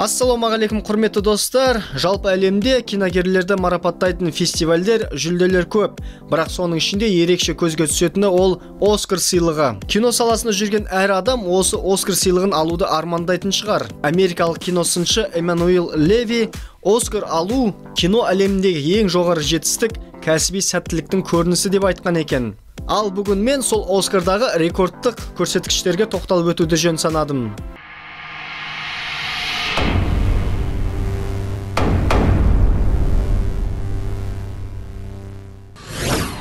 Ассалаумағалейкум құрметті достар. Жалпы әлемде киногерлерді марапаттайтын фестивальдер, жүлделер көп. Бірақ соның ішінде ерекше көзге түсетіні ол Оскар сыйлығы. Кино саласында жүрген әр адам осы Оскар сыйлығын алуды армандайтын шығар. Америкалық киносыншы Эммануэл Леви Оскар алу кино әлеміндегі ең жоғары жетістік, кәсіби сәттіліктің көрінісі деп айтқан екен. Ал бүгін мен сол Оскардағы рекордтық көрсеткіштерге тоқталып өтуді жөн санадым.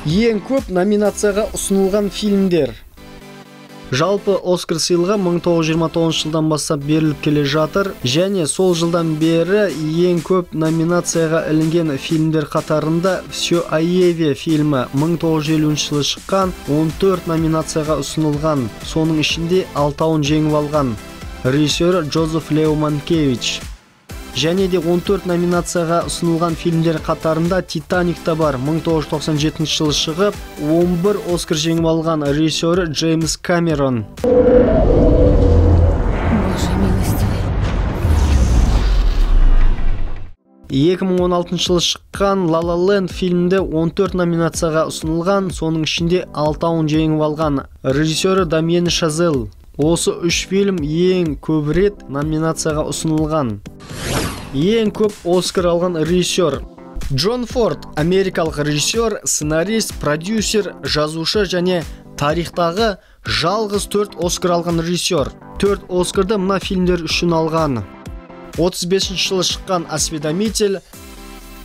Ең көп номинацияға ұсынылған фильмдер. Жалпы Оскар сыйлығы 1929 жылдан бастап беріліп келе жатыр, және сол жылдан бері ең көп номинацияға ілінген фильмдер қатарында «Все о Еве» фильмі 1950 жылы шыққан, 14 номинацияға ұсынылған, соның ішінде 6-ын жеңіп алған. Режиссері Джозеф Лео Манкевич. Және де 14 номинацияға ұсынылған фильмдер қатарында «Титаник» та бар, 1997 жылы шығып, 11 Оскар жеңіп алған, режиссері Джеймс Камерон. 2016 жылы шыққан «La La Land» фильмінде 14 номинацияға ұсынылған, соның ішінде 6-ын жеңіп алған, режиссері Дамьен Шазель. Осы 3 фильм ең көп рет номинацияға ұсынылған. Ең көп Оскар алған режиссер. Джон Форд, америкалық режиссер, сценарист, продюсер, жазушы және тарихтағы жалғыз 4 Оскар алған режиссер. 4 Оскарды мына фильмдер үшін алған. 35 жылы шыққан «Осведомитель»,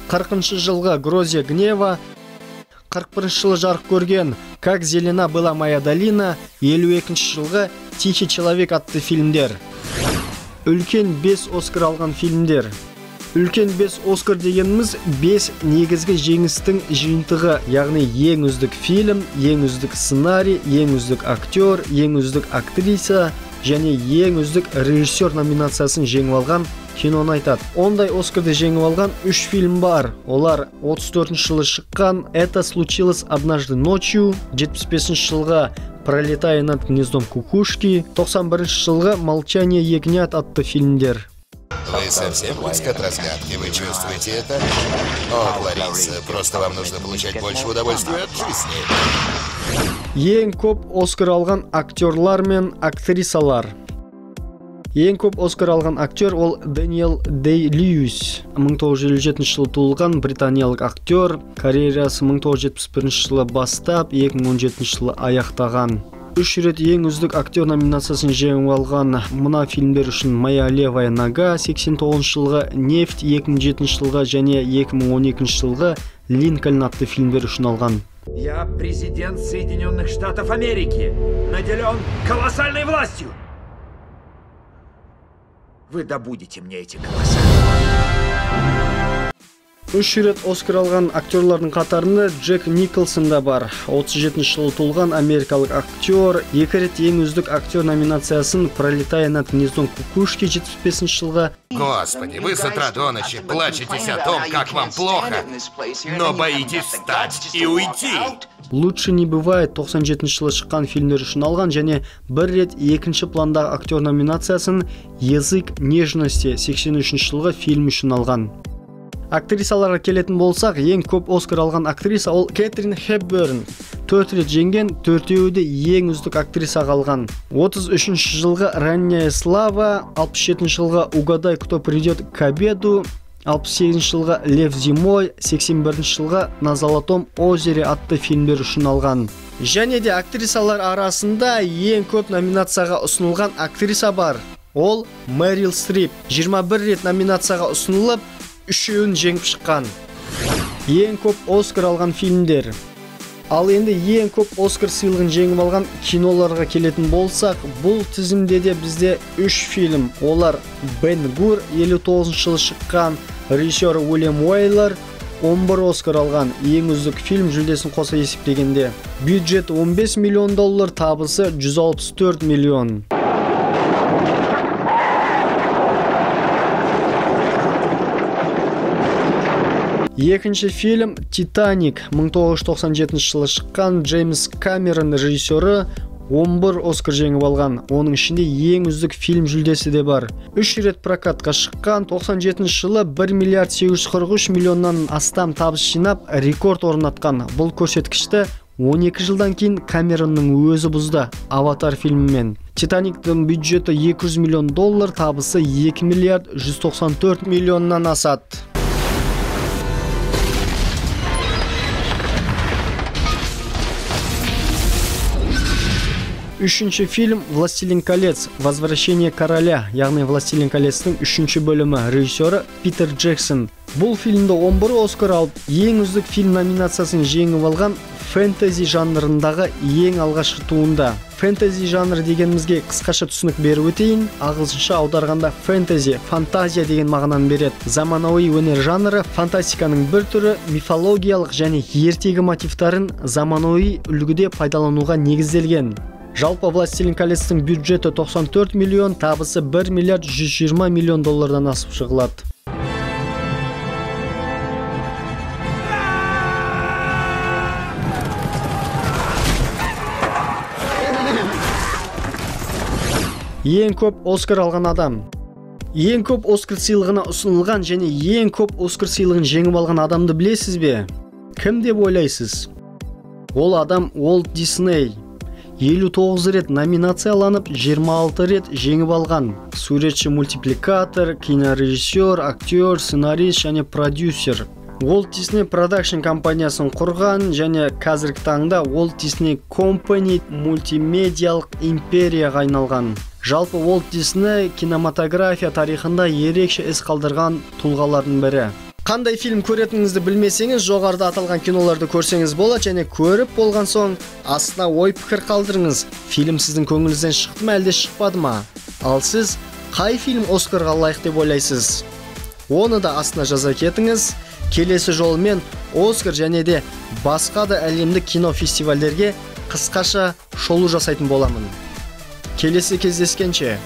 40 жылғы «Грозия гнева», 41 жылы жарық көрген «Как зелена была моя долина», 52 жылғы «Тихий человек» атты фильмдер. Үлкен 5 Оскар алған фильмдер. Үлкен 5 Оскар дегеніміз 5 негізгі жеңістің жиынтығы, яғни ең үздік фильм, ең үздік сценарий, ең үздік актер, ең үздік актриса және ең үздік режиссер номинациясын жеңіп алған киноны айтады. Ондай Оскарды жеңіп алған 3 фильм бар. Олар 34 жылы шыққан «Это случилось однажды ночью», 75 жылғы «Пролетая над гнездом кукушки», 91 жылғы «Молчание ягнят» атты фильмдер. Вы совсем близко от разгадки, вы чувствуете это? О, Лариса, просто вам нужно получать больше удовольствия от жизни. Ең көп Оскар алған актерлар мен актрисалар. Ең көп Оскар алған актер ол Дэниел Дэй-Льюис. 1957 жылы туылған британиялық актер, карьерасы 1971 жылы бастап, 2017 жылы аяқтаған. 3 рет ең үздік актер номинациясын жеңіп алған мына фильмдер үшін «Моя левая нога» 89 жылғы, «Нефть» 2007 жылғы және 2012 жылғы «Линкольн» атты фильмдер үшін алған. Я президент Соединенных Штатов Америки, наделен колоссальной властью. Вы добудете мне эти голоса. 3 рет Оскар алған актерлардың қатарында Джек Николсон да бар. 37 жылы туылған америкалық актер, 2 рет ең үздік актер номинациясын «Пролетая над гнездом кукушки» 75 жылға. Господи, вы с утра до ночи плачетесь о том, как вам плохо, но боитесь встать и уйти. «Лучше не бывает» 97 жылы шыққан фильмдер үшін алған және 1 рет екінші пландағы актер номинациясын «Язык нежности» 83 жылғы фильм үшін алған. Актрисаларға келетін болсақ, ең көп Оскар алған актриса ол Кэтрин Хепберн. 4 рет жеңген, 4-еуі де ең үздік актрисаға алған. 33 жылғы «Ранняя слава», 67 жылғы «Угадай, кто придет к обеду», 68 жылғы «Лев зимой», 81 жылғы «На золотом озере» атты фильмдер үшін алған. Және де актрисалар арасында ең көп номинацияға ұсынылған актриса бар. Ол Мэрил Стрип. 21 рет номинацияға ұсынылып, 3-еуін жеңіп шыққан. Ең көп Оскар алған фильмдер. Ал енді ең көп Оскар сыйлығын жеңіп алған киноларға келетін болсақ, бұл тізімде де бізде 3 фильм. Олар «Бен-Гур» 59 жылы шыққан, режиссері Уильям Уайлер, 11 Оскар алған, ең үздік фильм жүлдесін қоса есептегенде. Бюджет $15 миллион, табысы $164 миллион. Екінші фильм «Титаник» 1997 жылы шыққан, Джеймс Камерон режиссері, 11 Оскар жеңіп алған. Оның ішінде ең үздік фильм жүлдесі де бар. 3 рет прокатқа шыққан, 97 жылы 1 миллиард 843 миллионнан астам табыс жинап, рекорд орнатқан. Бұл көрсеткішті 12 жылдан кейін Камеронның өзі бұзды Аватар фильмімен. Титаниктің бюджеті $200 миллион, табысы 2 миллиард 194 миллионнан асады. Үшінші фильм «Властелин колец. Возвращение короля», яғни «Властелин колецтің» үшінші бөлімі, режиссері Питер Джексон. Бұл фильмді 11 Оскар алып, ең үздік фильм номинациясын жеңіп алған фэнтези жанрындағы ең алғашқы туынды. Фэнтези жанры дегенімізге қысқаша түсінік беріп өтейін. Ағылшынша аударғанда фэнтези, фантазия деген мағынаны береді. Заманауи өнер жанры фантастиканың бір түрі, мифологиялық және ертегі мотивтарын заманауи үлгіде пайдалануға негізделген. Жалпы «Властелин колецтің» бюджеті 94 миллион, табысы 1 миллиард 120 миллион доллардан асып шығылады. Ең көп Оскар алған адам. Ең көп Оскар сыйлығына ұсынылған және ең көп Оскар сыйлығын жеңіп алған адамды білесіз бе? Кім деп ойлайсыз? Ол адам Уолт Дисней. 59 рет номинацияланып, 26 рет жеңіп алған. Суретші, мультипликатор, кинорежиссер, актер, сценарист және продюсер. Walt Disney Production компаниясын құрған және қазіргі таңда Walt Disney Company мультимедиалық империяға айналған. Жалпы Walt Disney кинематография тарихында ерекше із қалдырған тұлғалардың бірі. Қандай фильм көретініңізді білмесеңіз, жоғарыда аталған киноларды көрсеңіз болады және көріп болған соң астына ой пікір қалдырыңыз. Фильм сіздің көңіліңізден шықты ма, әлде шықпады ма? Ал сіз қай фильм Оскарға лайық деп ойлайсыз? Оны да астына жаза кетіңіз. Келесі жолымен Оскар және де басқа да әлемдік кино фестивальдерге қысқаша шолу жасайтын боламын. Келесі кездескенше.